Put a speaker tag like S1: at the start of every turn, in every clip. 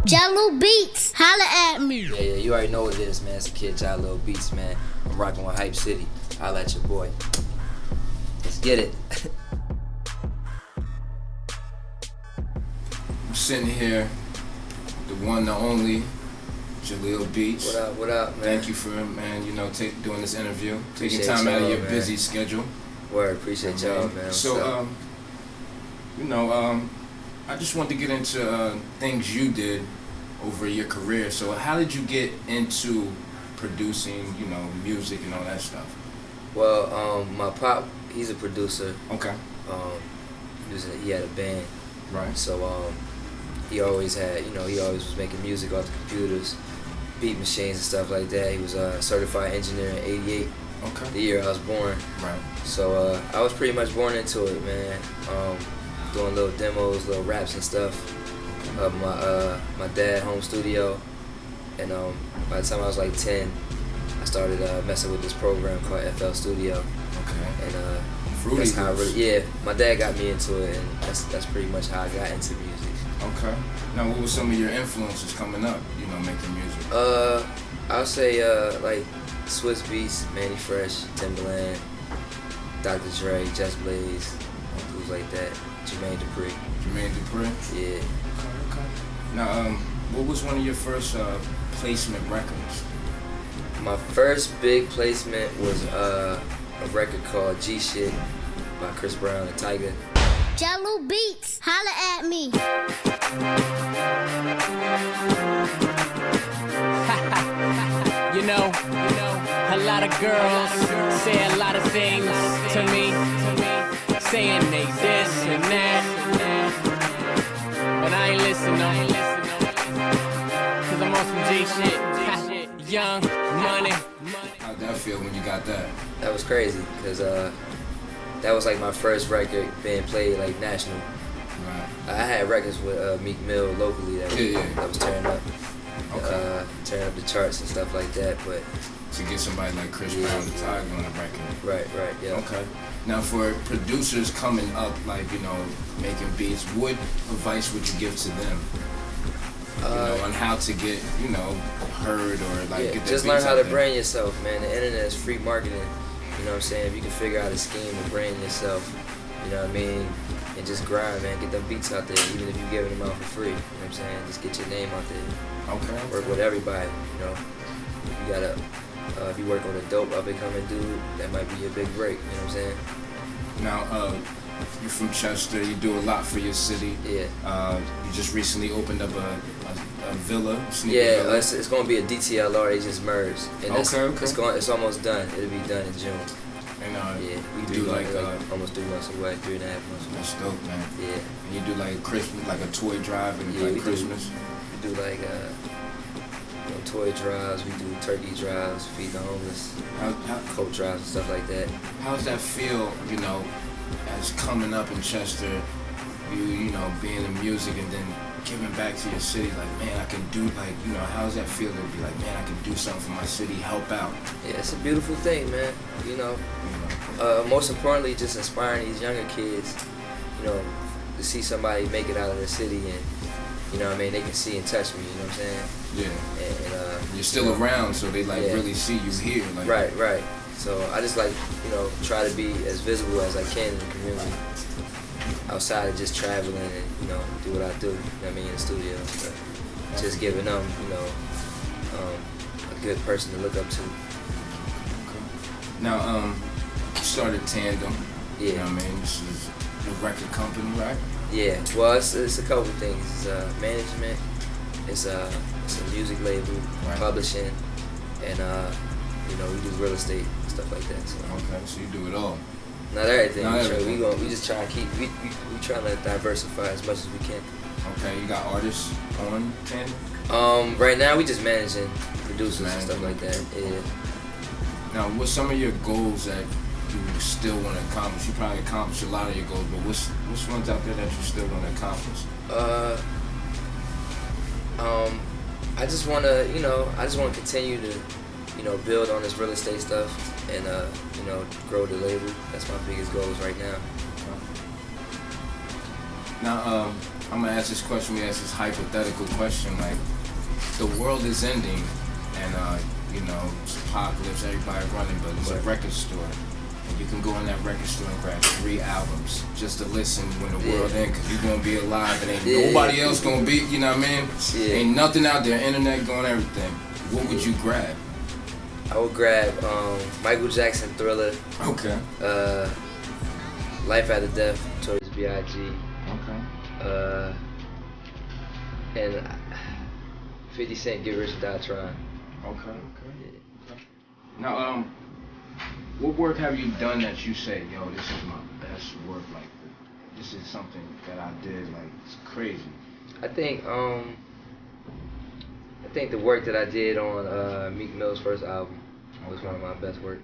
S1: Jahlil Beats, holla at me.
S2: Yeah, you already know what it is, man. It's a kid, Jahlil Beats, man. I'm rocking with Hype City. Holla at your boy. Let's get it.
S3: I'm sitting here, the one, the only, Jahlil Beats.
S2: What up, man?
S3: Thank you for, man, doing this interview. Taking
S2: Appreciate
S3: time out of your
S2: man.
S3: busy schedule.
S2: Word, appreciate y'all, man.
S3: So, I just wanted to get into things you did over your career. So how did you get into producing, music and all that stuff?
S2: Well, my pop, he's a producer.
S3: Okay.
S2: He had a band.
S3: Right.
S2: So he always had, he always was making music off the computers, beat machines and stuff like that. He was a certified engineer in '88.
S3: Okay.
S2: The year I was born.
S3: Right.
S2: So I was pretty much born into it, man. Doing little demos, little raps and stuff. My dad home studio, and by the time I was like 10, I started messing with this program called FL Studio.
S3: Okay.
S2: And that's how my dad got me into it, and that's pretty much how I got into music.
S3: Okay. Now, what were some of your influences coming up? Making music.
S2: I'll say like Swiss Beats, Manny Fresh, Timbaland, Dr. Dre, Just Blaze, dudes like that. Jermaine Dupri. Yeah.
S3: Okay. Now, what was one of your first placement records?
S2: My first big placement was a record called G Shit by Chris Brown and Tyga.
S1: Jahlil Beats, holla at me.
S4: A lot of girls say a lot of things to me, saying they this and that, but I ain't listening, cause I'm on some G shit, young money.
S3: How'd that feel when you got that?
S2: That was crazy, cause that was like my first record being played like national.
S3: Right.
S2: I had records with Meek Mill locally that was tearing up.
S3: Okay.
S2: Tearing up the charts and stuff like that, but
S3: to get somebody like Chris Brown and Tyga on the record.
S2: Right, yeah.
S3: Okay. Now, for producers coming up, making beats, what advice would you give to them? On how to get, heard or get their
S2: just
S3: beats
S2: learn how
S3: out
S2: to
S3: there.
S2: brand yourself, man. The internet is free marketing. You know what I'm saying? If you can figure out a scheme to brand yourself, you know what I mean? And just grind, man. Get them beats out there, even if you're giving them out for free. You know what I'm saying? Just get your name out there.
S3: Okay.
S2: Work with everybody, You gotta, if you work with a dope up-and-coming dude, that might be your big break, you know what I'm saying?
S3: Now, you're from Chester, you do a lot for your city.
S2: Yeah.
S3: You just recently opened up a villa.
S2: Yeah,
S3: villa.
S2: it's going to be a DTLR, they just merged. And
S3: Okay.
S2: it's almost done. It'll be done in June.
S3: And
S2: we
S3: do like
S2: almost 3 months away, 3.5 months away.
S3: That's dope, man.
S2: Yeah.
S3: And you do like a Christmas, like a toy drive and
S2: we
S3: Christmas.
S2: We do like toy drives, we do turkey drives, feed the homeless, coat drives and stuff like that.
S3: How does that feel, as coming up in Chester, you being in music and then giving back to your city, man, I can do, how does that feel to be like, man, I can do something for my city, help out?
S2: Yeah, it's a beautiful thing, man, most importantly, just inspiring these younger kids, to see somebody make it out of their city and, they can see and touch me, you know what I'm saying?
S3: Yeah.
S2: And
S3: you're still around, so they really see you here.
S2: Right. So I just try to be as visible as I can in the community, outside of just traveling and do what I do. In the studio, but just giving them a good person to look up to.
S3: Okay. Now you started Tandem.
S2: Yeah.
S3: This is the record company, right?
S2: Yeah. Well, it's a couple things. It's management. It's a music label, publishing, and we do real estate and stuff like that. So.
S3: Okay, so you do it all.
S2: Not everything.
S3: Everything.
S2: We just try to we trying to diversify as much as we can.
S3: Okay, you got artists on Tandem?
S2: Right now we just managing producers and stuff like that. Yeah.
S3: Now, what's some of your goals that you still want to accomplish? You probably accomplished a lot of your goals, but what's ones out there that you still want to accomplish?
S2: I just want to, continue to, build on this real estate stuff and, grow the label. That's my biggest goals right now.
S3: Now, I'm gonna ask this question. We ask this hypothetical question. Like, the world is ending, and you know, it's apocalypse. Everybody running, but it's a record store, and you can go in that record store and grab 3 albums just to listen when the world ends, because you're gonna be alive, and ain't nobody else gonna be. You know what I mean?
S2: Yeah.
S3: Ain't nothing out there. Internet going everything. What would you grab?
S2: I would grab Michael Jackson Thriller.
S3: Okay.
S2: Life After Death, Notorious B.I.G.
S3: Okay.
S2: And 50 Cent, Get Rich or Die Trying.
S3: Okay. Now, what work have you done that you say, yo, this is my best work? Like, this is something that I did. Like, it's crazy.
S2: I think the work that I did on Meek Mill's first album was one of my best work.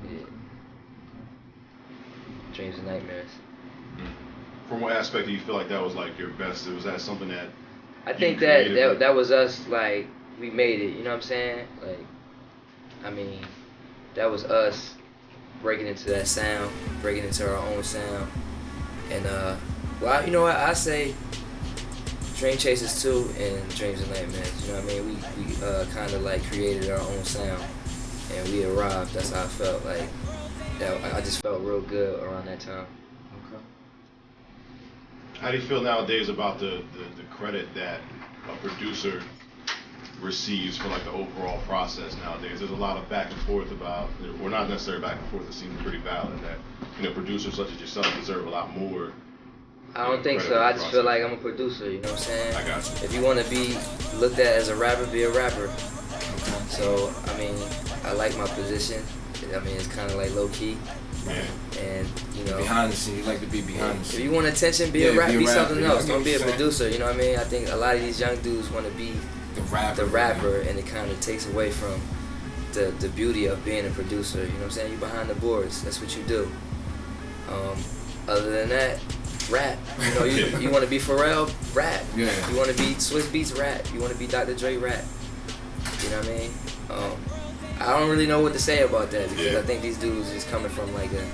S2: Yeah. Dreams and Nightmares.
S5: From what aspect do you feel like that was like your best? Was that something that
S2: I think that was us, like, we made it, you know what I'm saying? Like, I mean, that was us breaking into that sound, breaking into our own sound. And well, you know what, I say Dream Chasers 2 and Dreams and Nightmares, you know what I mean? We kind of like created our own sound, and we arrived. That's how I felt. Like, I just felt real good around that time.
S3: Okay.
S5: How do you feel nowadays about the credit that a producer receives for like the overall process nowadays? There's a lot of back and forth about, or not necessarily back and forth, it seems pretty valid that, you know, producers such as yourself deserve a lot more.
S2: I don't think so. I just feel like I'm a producer, you know what I'm saying?
S5: I got you.
S2: If you want to be looked at as a rapper, be a rapper. So, I mean, I like my position. I mean, it's kind of like low key.
S5: Yeah.
S2: And, you know,
S3: Behind the scene, you like to be behind the
S2: if
S3: scene.
S2: you want attention, be a rapper, be something
S3: rapper.
S2: else. Don't be a producer, you know what I mean? I think a lot of these young dudes want to be
S3: The rapper.
S2: and it kind of takes away from the beauty of being a producer. You know what I'm saying? You behind the boards. That's what you do. Other than that, rap. You know, you want to be Pharrell, rap.
S3: Yeah.
S2: You want to be Swiss Beats, rap. You want to be Dr. Dre, rap. You know what I mean? I don't really know what to say about that, because I think these dudes is coming from like a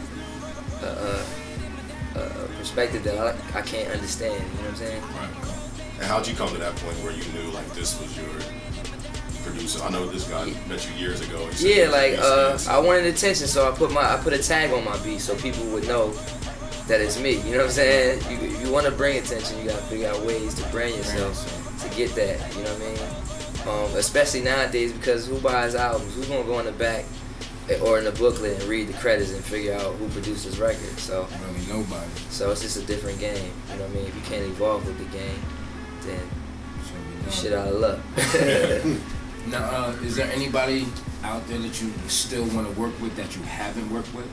S2: perspective that I can't understand. You know what I'm saying?
S6: Right. And how'd you come to that point where you knew like this was your producer? I know this guy met you years ago.
S2: Yeah, like I wanted attention, so I put a tag on my beat so people would know that it's me. You know what I'm saying? You want to bring attention, you gotta figure out ways to brand yourself to get that. You know what I mean? Especially nowadays, because who buys albums? Who's gonna go in the back or in the booklet and read the credits and figure out who produced this record? So
S3: Really nobody.
S2: So it's just a different game. You know what I mean? If you can't evolve with the game, then you shit out of luck.
S3: Now, is there anybody out there that you still want to work with that you haven't worked with?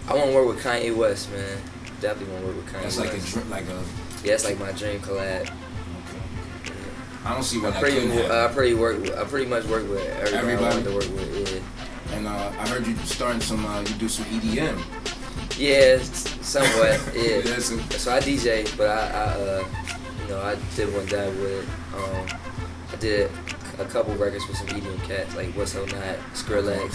S2: I want to work with Kanye West, man. Definitely want to work with Kanye
S3: That's
S2: West.
S3: like a.
S2: Yeah, it's like my dream collab.
S3: Okay. I don't see why that
S2: I
S3: couldn't happen.
S2: pretty much work with everybody I want to work with. Yeah.
S3: And I heard you starting some. You do some EDM.
S2: Yeah, somewhat. Yeah.
S3: Yeah,
S2: So I DJ, but I did one dab with it. I did a couple records with some EDM cats like What's So Not, Skrillex,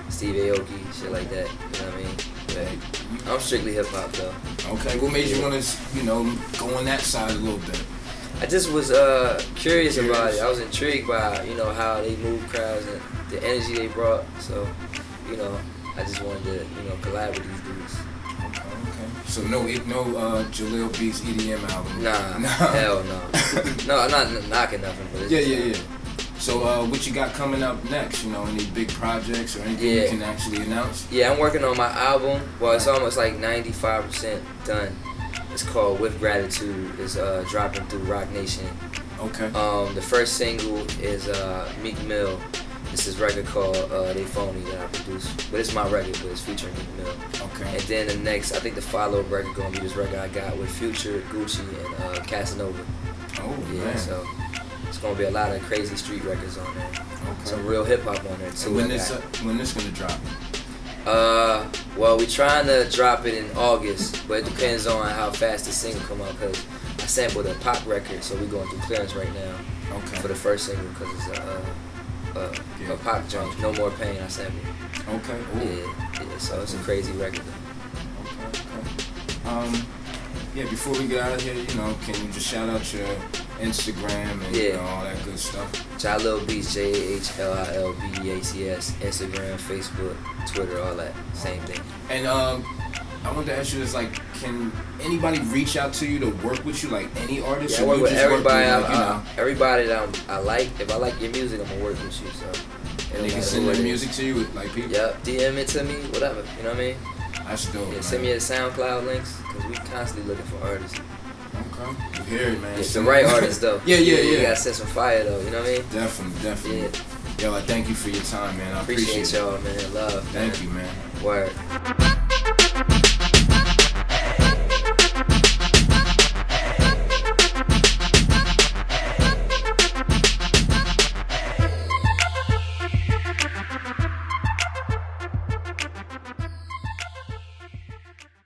S2: Steve Aoki, shit like that. You know what I mean? Yeah. I'm strictly hip hop though.
S3: Okay. What made you want to, go on that side a little bit?
S2: I just was curious about it. I was intrigued by how they move crowds and the energy they brought. So I just wanted to collab with these dudes.
S3: Okay. So no Jahlil Beats EDM album.
S2: Nah, hell no. No, I'm not knocking nothing, but it's
S3: Yeah. So what you got coming up next? Any big projects or anything you can actually announce?
S2: Yeah, I'm working on my album. Well, it's almost like 95% done. It's called With Gratitude. It's dropping through RocNation.
S3: Okay.
S2: The first single is Meek Mill. It's this record called They Phony that I produced. But it's my record, but it's featuring Meek Mill.
S3: Okay.
S2: And then the next, I think the follow-up record gonna be this record I got with Future, Gucci, and Casanova.
S3: Oh,
S2: yeah,
S3: man.
S2: So it's gonna be a lot of crazy street records on there.
S3: Okay.
S2: Some real hip hop on there too.
S3: So when this gonna drop?
S2: Well, we're trying to drop it in August, but it depends on how fast the single come out, because I sampled a pop record, so we're going through clearance right now for the first single, because it's a pop joint, No More Pain, I sampled.
S3: Okay. Ooh.
S2: Yeah, so it's a crazy record.
S3: Okay. yeah, before we get out of here, you know, can you just shout out your Instagram and you know, all that good stuff?
S2: Jahlil Beats, JahlilBeats, Instagram, Facebook, Twitter, all that, same thing.
S3: And I wanted to ask you this, like, can anybody reach out to you to work with you, like any artist?
S2: Yeah, I
S3: or
S2: work
S3: you
S2: with
S3: just
S2: everybody.
S3: Work with, like, you know,
S2: Everybody that I like. If I like your music, I'm gonna work with you. So.
S3: and they can send their music to you with like people.
S2: Yep, DM it to me, whatever. You know what I mean?
S3: That's dope.
S2: Yeah,
S3: man.
S2: send me the SoundCloud links, cause we constantly looking for artists.
S3: Okay. You hear it, man.
S2: Yeah, the right artists though.
S3: Yeah.
S2: You gotta send some fire though. You know what I mean?
S3: Definitely.
S2: Yeah.
S3: Yo, I thank you for your time, man. I appreciate
S2: Appreciate y'all, man. Love.
S3: Thank you, man.
S2: Word.